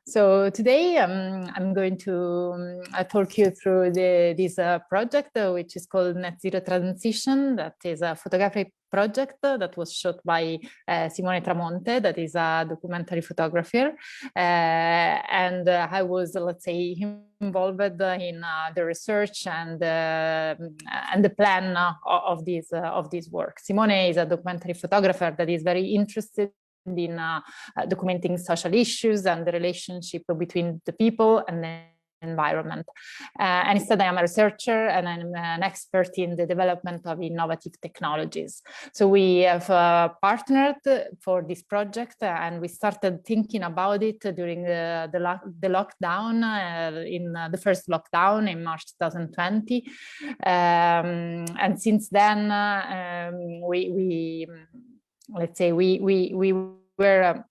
So today I'm going to talk you through this project, which is called Net Zero Transition. That is a photographic project that was shot by Simone Tramonte, that is a documentary photographer. And I was, let's say, involved in the research and the plan of this work. Simone is a documentary photographer that is very interested in documenting social issues and the relationship between the people and the environment. And instead, I am a researcher and I'm an expert in the development of innovative technologies. So we have partnered for this project and we started thinking about it during the lockdown, in the first lockdown in March 2020. And since then, let's say we were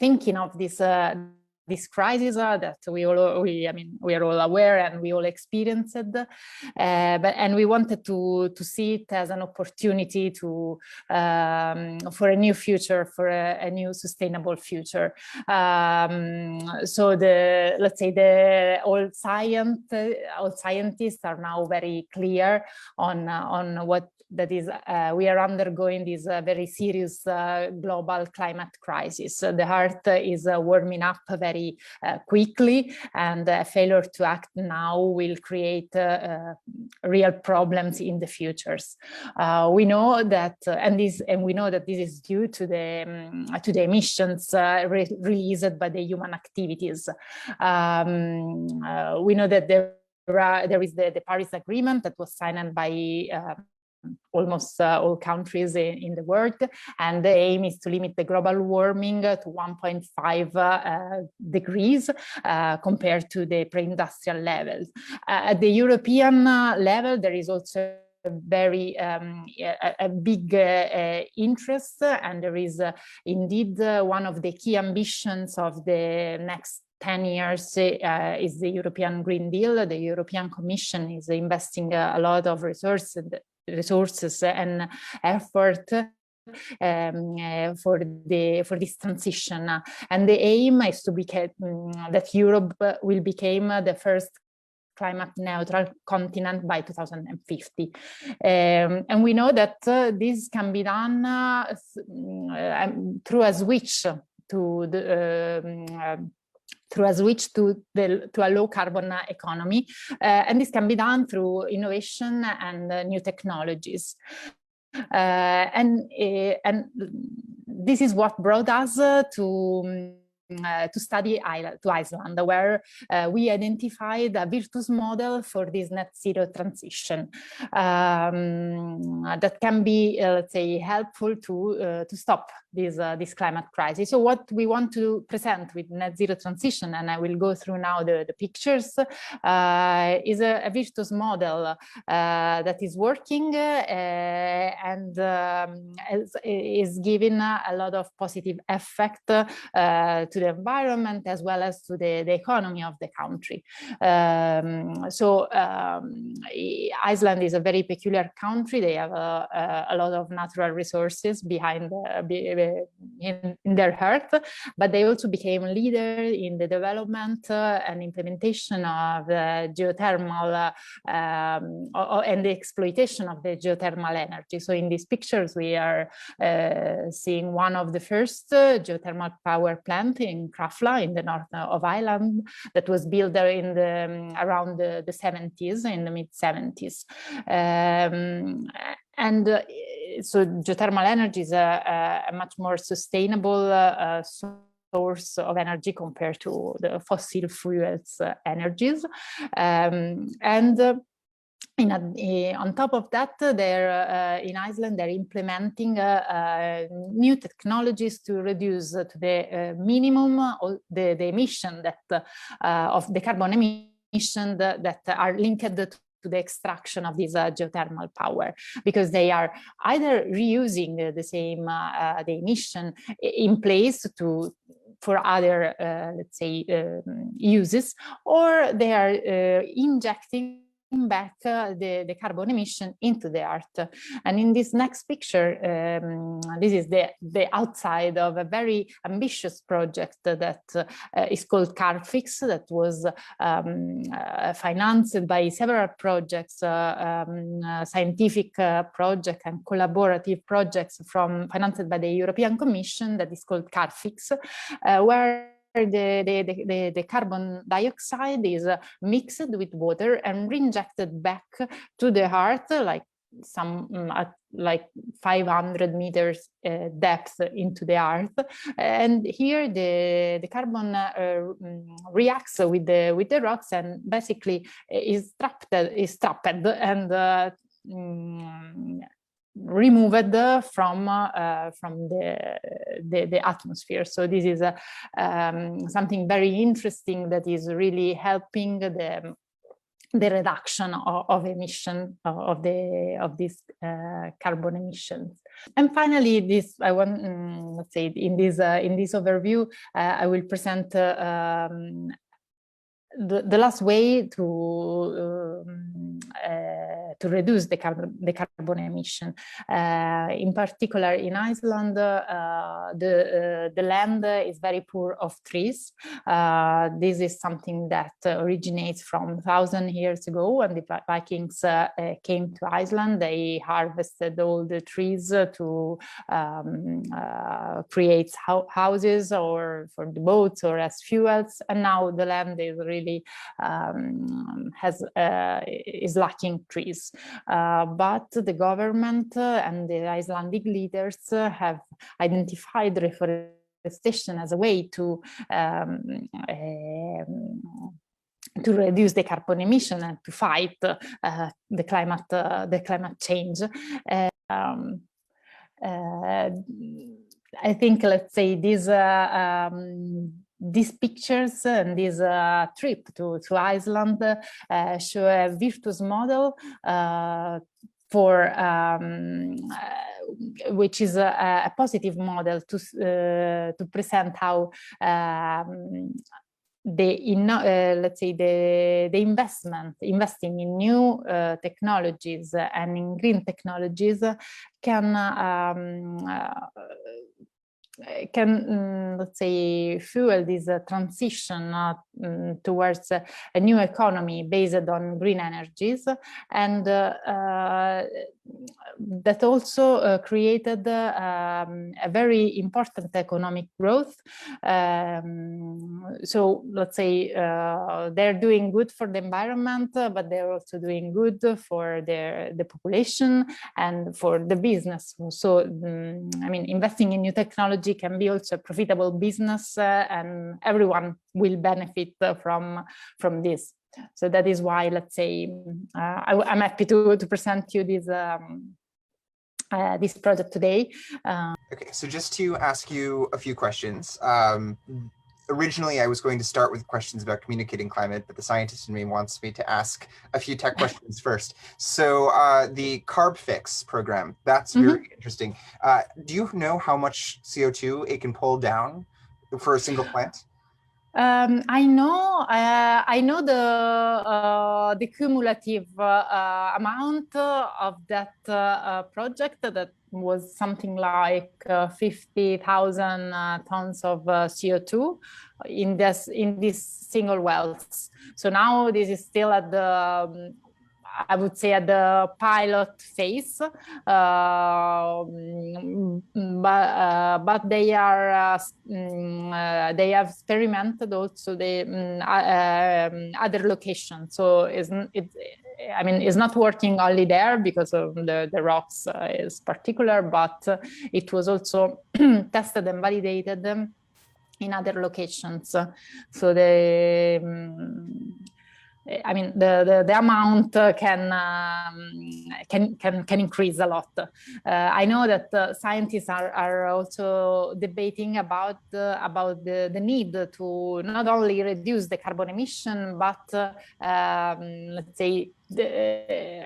thinking of this crisis that we are all aware and we all experienced, and we wanted to see it as an opportunity for a new future, for a new sustainable future. So let's say all scientists are now very clear on what that is, we are undergoing this very serious global climate crisis. The Earth is warming up very quickly, and a failure to act now will create real problems in the futures. We know that, and we know that this is due to the emissions released by the human activities. We know that there is the Paris Agreement that was signed by almost all countries in the world, and the aim is to limit the global warming to 1.5 degrees compared to the pre-industrial levels. At the European level, there is also very a big interest, and there is indeed one of the key ambitions of the next 10 years is the European Green Deal. The European Commission is investing a lot of resources and effort for this transition, and the aim is to that Europe will become the first climate neutral continent by 2050. And we know that this can be done through a switch to a low carbon economy, and this can be done through innovation and new technologies. And this is what brought us to study Iceland, where we identified a virtuous model for this net zero transition that can be, let's say, helpful to stop this climate crisis. So what we want to present with net zero transition, and I will go through now the pictures, is a virtuous model that is working and is giving a lot of positive effect to the environment as well as to the economy of the country. So Iceland is a very peculiar country. They have a lot of natural resources behind in their earth, but they also became leader in the development and implementation of geothermal and the exploitation of the geothermal energy. So in these pictures, we are seeing one of the first geothermal power plant in Krafla in the north of Ireland that was built there in around the 70s, in the mid 70s. So geothermal energy is a much more sustainable source of energy compared to the fossil fuels energies. On top of that, in Iceland, they're implementing new technologies to reduce to the minimum the emission of the carbon emission that are linked to the extraction of this geothermal power, because they are either reusing the same the emission in place for other let's say uses, or they are injecting back the carbon emission into the earth. And in this next picture, this is the outside of a very ambitious project that is called CarbFix, that was financed by several projects, scientific project and collaborative projects financed by the European Commission, that is called CarbFix, where the carbon dioxide is mixed with water and reinjected back to the earth, like at like 500 meters depth into the earth. And here the carbon reacts with the rocks and basically is trapped and removed from the atmosphere. So this is something very interesting that is really helping the reduction of emission of these carbon emissions. And finally, this I want let's say in this overview, I will present the last way to reduce the carbon emission. In particular, in Iceland, the land is very poor of trees. This is something that originates from 1,000 years ago when the Vikings came to Iceland. They harvested all the trees to create houses or for the boats or as fuels. And now the land is really is lacking trees. But the government and the Icelandic leaders have identified reforestation as a way to reduce the carbon emission and to fight the climate change. I think, let's say, these pictures and this trip to Iceland show a virtuous model which is a positive model to present how let's say investing in new technologies and in green technologies can let's say fuel this transition towards a new economy based on green energies, and that also created a very important economic growth. So let's say they're doing good for the environment, but they're also doing good for the population and for the business. So I mean, investing in new technology can be also a profitable business, and everyone will benefit from this. So that is why, let's say, I'm happy to present you this project today. Okay, so just to ask you a few questions. Originally, I was going to start with questions about communicating climate, but the scientist in me wants me to ask a few tech questions first. So the CarbFix program, that's very interesting. Do you know how much CO2 it can pull down for a single plant? I know the cumulative amount of that project, that was something like 50,000 tons of CO2 in these single wells. So now this is still at the I would say at the pilot phase, but they have experimented also the other locations. So I mean, it's not working only there because of the rocks is particular, but it was also tested and validated in other locations. So I mean, the amount can increase a lot. I know that scientists are also debating about the need to not only reduce the carbon emission, but let's say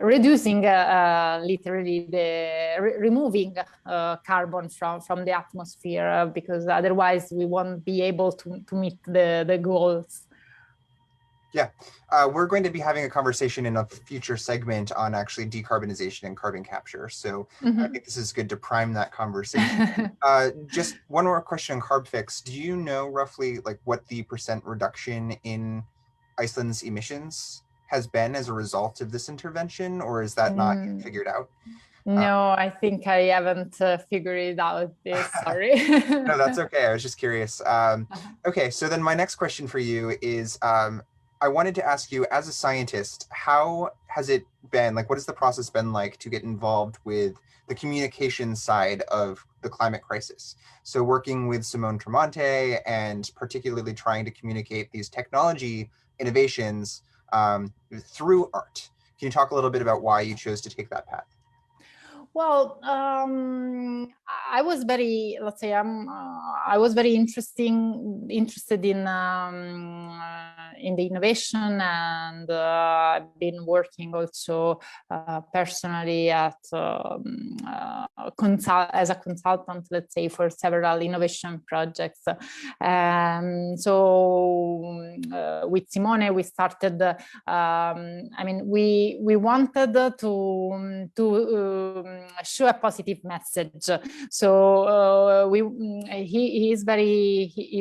reducing literally removing carbon from the atmosphere, because otherwise we won't be able to meet the goals. Yeah, we're going to be having a conversation in a future segment on actually decarbonization and carbon capture. So I think this is good to prime that conversation. Just one more question on CarbFix. Do you know roughly like what the % reduction in Iceland's emissions has been as a result of this intervention, or is that not yet figured out? No, I think I haven't figured it out. Sorry. No, that's okay. I was just curious. Okay, so then my next question for you is, I wanted to ask you, as a scientist, how has it been? Like, what has the process been like to get involved with the communication side of the climate crisis? So working with Simone Tremonti and particularly trying to communicate these technology innovations through art. Can you talk a little bit about why you chose to take that path? Well, I was very, let's say, I was very interested in the innovation, and I've been working also personally at as a consultant, let's say, for several innovation projects. So with Simone, we started. I mean, we wanted to show a positive message. So he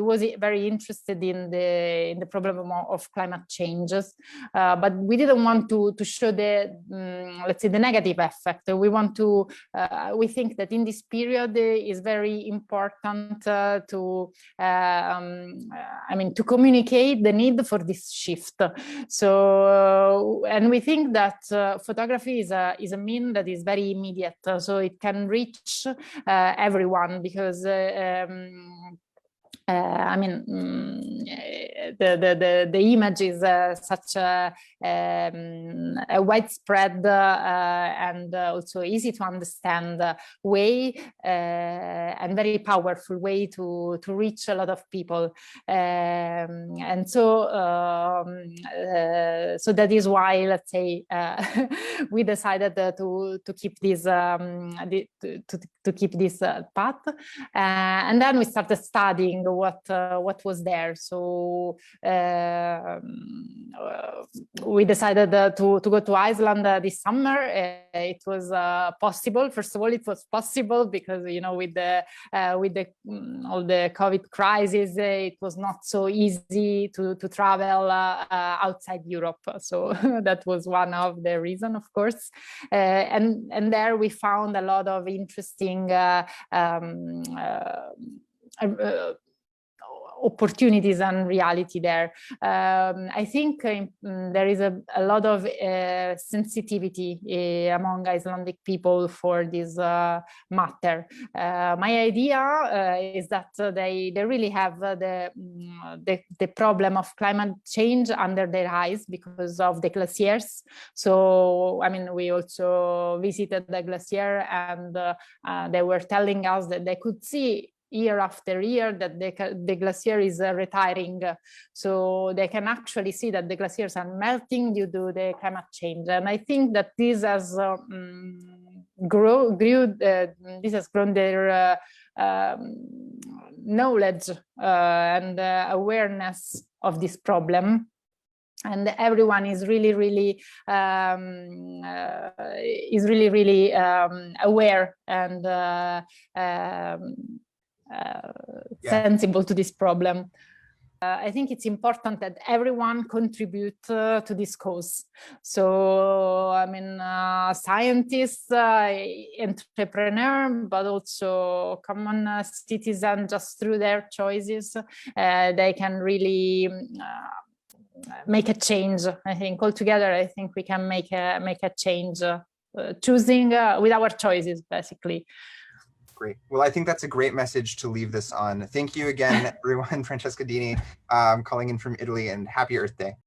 was very interested in the problem of climate changes, but we didn't want to show the let's say the negative effect. We think that in this period is very important to communicate the need for this shift. So and we think that photography is a mean that is very immediate, so it can reach everyone, because the image is such a widespread and also easy to understand way, and very powerful way to reach a lot of people, and so so that is why, let's say, we decided to keep this to keep this path, and then we started studying what was there. So we decided to go to Iceland this summer. It was possible. First of all, it was possible because, you know, with the all the COVID crisis, it was not so easy to travel outside Europe. So that was one of the reasons, of course. And there we found a lot of interesting opportunities and reality there. I think there is a lot of sensitivity among Icelandic people for this matter. My idea is that they really have the problem of climate change under their eyes because of the glaciers. So, I mean, we also visited the glacier, and they were telling us that they could see year after year that the glacier is retiring, so they can actually see that the glaciers are melting due to the climate change. And I think that this has this has grown their knowledge and awareness of this problem. And everyone is really aware and sensible to this problem. I think it's important that everyone contribute to this cause. So, I mean, scientists, entrepreneur, but also common citizen, just through their choices, they can really make a change. I think altogether, I think we can make a change, choosing with our choices, basically. Great. Well, I think that's a great message to leave this on. Thank you again, everyone. Francesca Dini, calling in from Italy, and happy Earth Day.